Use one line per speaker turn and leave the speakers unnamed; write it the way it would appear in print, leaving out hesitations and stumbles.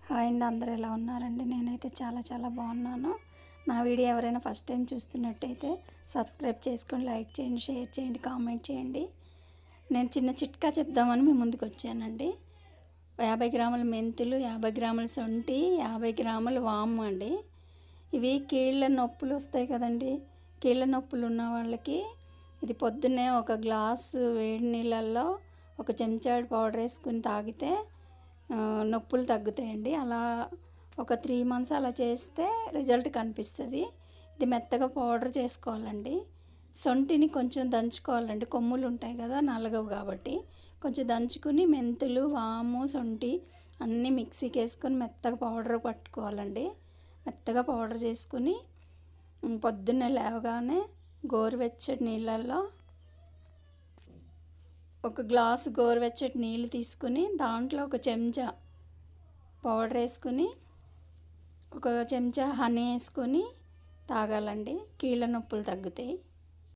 Hi అండి, అందరూ ఎలా ఉన్నారండి? నేనైతే చాలా బాగున్నాను. నా వీడియో ఎవరైనా ఫస్ట్ టైం చూస్తున్నట్టయితే సబ్స్క్రైబ్ చేసుకొని లైక్ చేయండి, షేర్ చేయండి, కామెంట్ చేయండి. నేను చిన్న చిట్కా చెప్దామని మీ ముందుకు వచ్చానండి. 50 గ్రాముల మెంతులు, 50 గ్రాముల శొంఠి, 50 గ్రాముల వాము అండి. ఇవి కీళ్ళ నొప్పులు వస్తాయి కదండి. కీళ్ళ నొప్పులు ఉన్న వాళ్ళకి ఇది పొద్దున్నే ఒక గ్లాసు వేడి నీళ్ళల్లో ఒక చెంచాడు పౌడర్ వేసుకుని తాగితే నొప్పులు తగ్గుతాయండి. అలా ఒక 3 మంత్స్ అలా చేస్తే రిజల్ట్ కనిపిస్తుంది. ఇది మెత్తగా పౌడర్ చేసుకోవాలండి. శొంఠిని కొంచెం దంచుకోవాలండి. కొమ్ములు ఉంటాయి కదా, నలగవు కాబట్టి కొంచెం దంచుకుని మెంతులు, వాము, శొంఠి అన్నీ మిక్సీకి వేసుకొని మెత్తగా పౌడర్ పట్టుకోవాలండి. మెత్తగా పౌడర్ చేసుకుని పొద్దున్నే లేవగానే గోరువెచ్చటి నీళ్ళల్లో ఒక గ్లాసు గోరువెచ్చటి నీళ్ళు తీసుకుని దాంట్లో ఒక చెంచా పౌడర్ వేసుకుని ఒక చెంచా హనీ వేసుకొని తాగాలండి. కీళ్ళ నొప్పులు తగ్గుతాయి.